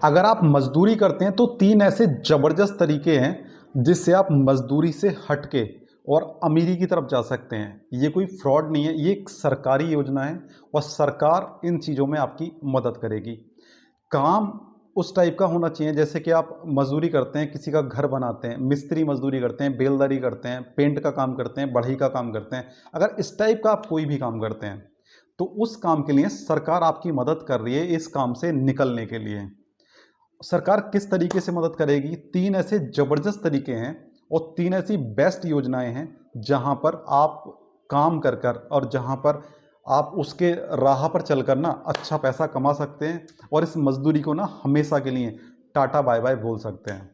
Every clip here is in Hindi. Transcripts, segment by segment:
अगर आप मजदूरी करते हैं तो 3 ऐसे ज़बरदस्त तरीके हैं जिससे आप मजदूरी से हट के और अमीरी की तरफ जा सकते हैं। ये कोई फ्रॉड नहीं है, ये एक सरकारी योजना है और सरकार इन चीज़ों में आपकी मदद करेगी। काम उस टाइप का होना चाहिए जैसे कि आप मज़दूरी करते हैं, किसी का घर बनाते हैं, मिस्त्री मज़दूरी करते हैं, बेलदारी करते हैं, पेंट का काम करते हैं, बढ़ई का काम करते हैं। अगर इस टाइप का आप कोई भी काम करते हैं, तो उस काम के लिए सरकार आपकी मदद कर रही है इस काम से निकलने के लिए। सरकार किस तरीके से मदद करेगी? 3 ऐसे ज़बरदस्त तरीके हैं और 3 ऐसी बेस्ट योजनाएँ हैं, जहाँ पर आप काम कर कर और जहाँ पर आप उसके राह पर चलकर ना अच्छा पैसा कमा सकते हैं और इस मज़दूरी को ना हमेशा के लिए टाटा बाय-बाय बोल सकते हैं।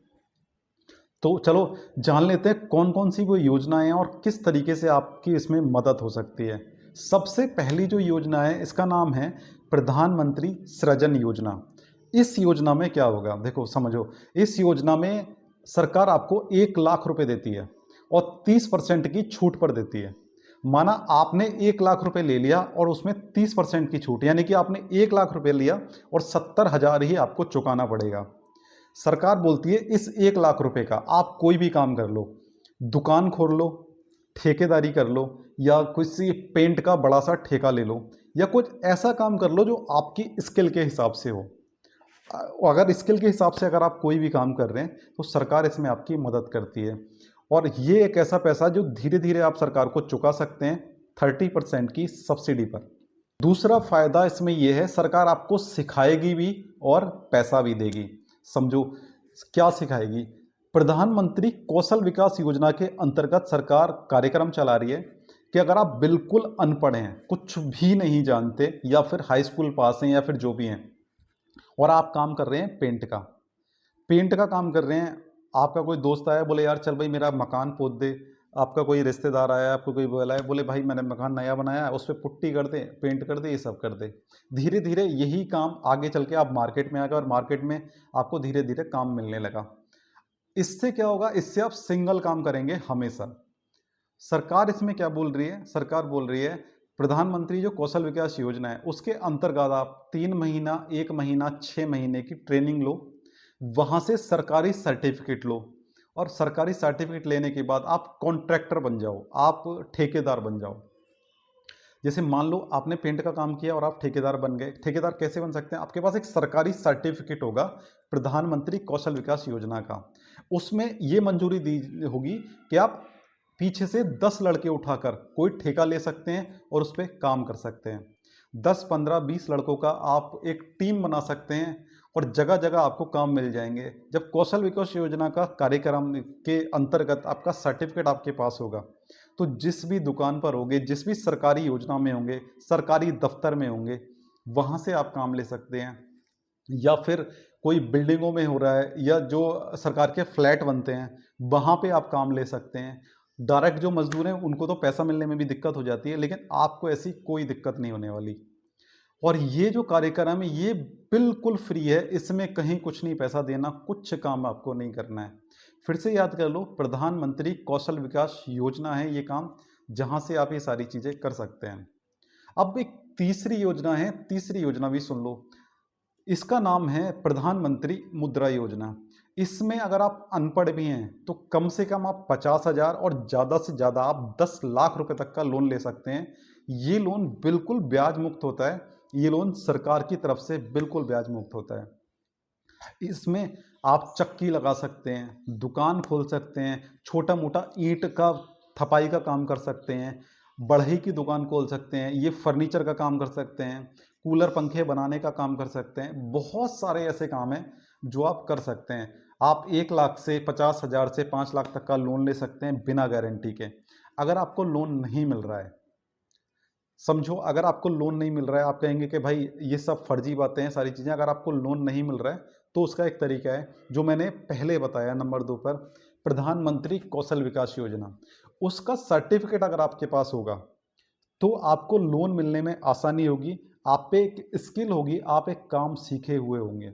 तो चलो जान लेते हैं कौन-कौन सी वो योजनाएँ हैं और किस तरीके से आपकी इसमें मदद हो सकती है। सबसे पहली जो योजना है इसका नाम है प्रधानमंत्री सृजन योजना। इस योजना में क्या होगा? देखो समझो, इस योजना में सरकार आपको 1 लाख रुपए देती है और 30% की छूट पर देती है। माना आपने 1 लाख रुपए ले लिया और उसमें 30% की छूट, यानी कि आपने 1 लाख रुपए लिया और 70,000 ही आपको चुकाना पड़ेगा। सरकार बोलती है इस 1 लाख रुपए का आप कोई भी काम कर लो, दुकान खोल लो, ठेकेदारी कर लो या किसी पेंट का बड़ा सा ठेका ले लो या कुछ ऐसा काम कर लो जो आपकी स्किल के हिसाब से हो। अगर स्किल के हिसाब से अगर आप कोई भी काम कर रहे हैं तो सरकार इसमें आपकी मदद करती है और ये एक ऐसा पैसा जो धीरे धीरे आप सरकार को चुका सकते हैं 30% की सब्सिडी पर। दूसरा फायदा इसमें यह है, सरकार आपको सिखाएगी भी और पैसा भी देगी। समझो क्या सिखाएगी? प्रधानमंत्री कौशल विकास योजना के अंतर्गत सरकार कार्यक्रम चला रही है कि अगर आप बिल्कुल अनपढ़ हैं, कुछ भी नहीं जानते या फिर हाई स्कूल पास हैं या फिर जो भी हैं और आप काम कर रहे हैं पेंट का काम कर रहे हैं, आपका कोई दोस्त आया बोले यार चल भाई मेरा मकान पोत दे, आपका कोई रिश्तेदार आया, आपको कोई बोला है बोले भाई मैंने मकान नया बनाया है उस पर पुट्टी कर दे, पेंट कर दे, ये सब कर दे। धीरे धीरे यही काम आगे चल के आप मार्केट में आ गए और मार्केट में आपको धीरे धीरे काम मिलने लगा। इससे क्या होगा? इससे आप सिंगल काम करेंगे हमेशा। सरकार इसमें क्या बोल रही है? सरकार बोल रही है प्रधानमंत्री जो कौशल विकास योजना है उसके अंतर्गत आप 3 महीना, 1 महीना, 6 महीने की ट्रेनिंग लो, वहां से सरकारी सर्टिफिकेट लो और सरकारी सर्टिफिकेट लेने के बाद आप कॉन्ट्रैक्टर बन जाओ, आप ठेकेदार बन जाओ। जैसे मान लो आपने पेंट का काम किया और आप ठेकेदार बन गए। ठेकेदार कैसे बन सकते हैं? आपके पास एक सरकारी सर्टिफिकेट होगा प्रधानमंत्री कौशल विकास योजना का, उसमें ये मंजूरी दी होगी कि आप पीछे से 10 लड़के उठाकर कोई ठेका ले सकते हैं और उस पर काम कर सकते हैं। 10, 15, 20 लड़कों का आप एक टीम बना सकते हैं और जगह जगह आपको काम मिल जाएंगे। जब कौशल विकास योजना का कार्यक्रम के अंतर्गत आपका सर्टिफिकेट आपके पास होगा तो जिस भी दुकान पर होंगे, जिस भी सरकारी योजना में होंगे, सरकारी दफ्तर में होंगे, वहाँ से आप काम ले सकते हैं। या फिर कोई बिल्डिंगों में हो रहा है या जो सरकार के फ्लैट बनते हैं वहाँ पे आप काम ले सकते हैं। डायरेक्ट जो मजदूर हैं उनको तो पैसा मिलने में भी दिक्कत हो जाती है, लेकिन आपको ऐसी कोई दिक्कत नहीं होने वाली। और ये जो कार्यक्रम है ये बिल्कुल फ्री है, इसमें कहीं कुछ नहीं पैसा देना, कुछ काम आपको नहीं करना है। फिर से याद कर लो, प्रधानमंत्री कौशल विकास योजना है ये काम, जहां से आप ये सारी चीजें कर सकते हैं। अब एक तीसरी योजना है, तीसरी योजना भी सुन लो। इसका नाम है प्रधानमंत्री मुद्रा योजना। इसमें अगर आप अनपढ़ भी हैं तो कम से कम आप 50,000 और ज़्यादा से ज़्यादा आप 10 लाख रुपए तक का लोन ले सकते हैं। ये लोन बिल्कुल ब्याज मुक्त होता है, ये लोन सरकार की तरफ से बिल्कुल ब्याज मुक्त होता है। इसमें आप चक्की लगा सकते हैं, दुकान खोल सकते हैं, छोटा मोटा ईंट का थपाई का काम कर सकते हैं, बढ़ई की दुकान खोल सकते हैं, ये फर्नीचर का काम कर सकते हैं, कूलर पंखे बनाने का काम कर सकते हैं। बहुत सारे ऐसे काम हैं जो आप कर सकते हैं। आप 1 लाख से 50,000 से 5 लाख तक का लोन ले सकते हैं बिना गारंटी के। अगर आपको लोन नहीं मिल रहा है, समझो अगर आपको लोन नहीं मिल रहा है, आप कहेंगे कि भाई ये सब फर्जी बातें हैं सारी चीज़ें। अगर आपको लोन नहीं मिल रहा है तो उसका एक तरीका है जो मैंने पहले बताया नंबर 2 पर, प्रधानमंत्री कौशल विकास योजना। उसका सर्टिफिकेट अगर आपके पास होगा तो आपको लोन मिलने में आसानी होगी। आप पे एक स्किल होगी, आप एक काम सीखे हुए होंगे।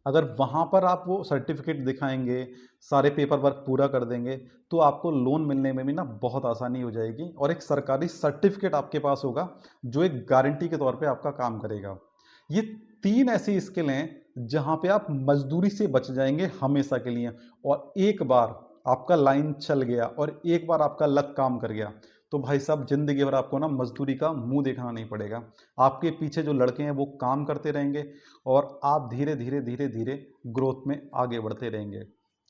अगर वहाँ पर आप वो सर्टिफिकेट दिखाएंगे, सारे पेपर वर्क पूरा कर देंगे तो आपको लोन मिलने में भी ना बहुत आसानी हो जाएगी और एक सरकारी सर्टिफिकेट आपके पास होगा जो एक गारंटी के तौर पे आपका काम करेगा। ये 3 ऐसी स्किल हैं जहाँ पे आप मजदूरी से बच जाएंगे हमेशा के लिए। और एक बार आपका लाइन चल गया और एक बार आपका लक काम कर गया तो भाई साहब ज़िंदगी भर आपको ना मजदूरी का मुंह देखना नहीं पड़ेगा। आपके पीछे जो लड़के हैं वो काम करते रहेंगे और आप धीरे धीरे धीरे धीरे ग्रोथ में आगे बढ़ते रहेंगे।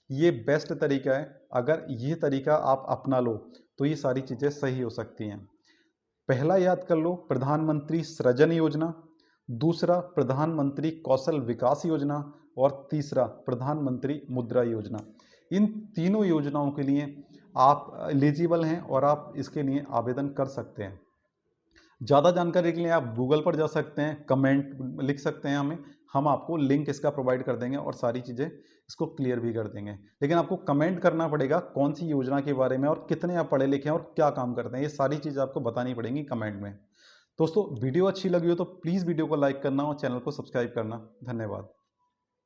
ये बेस्ट तरीका है। अगर ये तरीका आप अपना लो तो ये सारी चीज़ें सही हो सकती हैं। पहला याद कर लो, प्रधानमंत्री सृजन योजना। दूसरा, प्रधानमंत्री कौशल विकास योजना। और तीसरा, प्रधानमंत्री मुद्रा योजना। इन तीनों योजनाओं के लिए आप एलिजिबल हैं और आप इसके लिए आवेदन कर सकते हैं। ज़्यादा जानकारी के लिए आप गूगल पर जा सकते हैं, कमेंट लिख सकते हैं हमें, हम आपको लिंक इसका प्रोवाइड कर देंगे और सारी चीज़ें इसको क्लियर भी कर देंगे। लेकिन आपको कमेंट करना पड़ेगा कौन सी योजना के बारे में और कितने आप पढ़े लिखे हैं और क्या काम करते हैं, ये सारी चीज़ आपको बतानी पड़ेंगी कमेंट में। दोस्तों, वीडियो अच्छी लगी हो तो प्लीज़ वीडियो को लाइक करना और चैनल को सब्सक्राइब करना। धन्यवाद।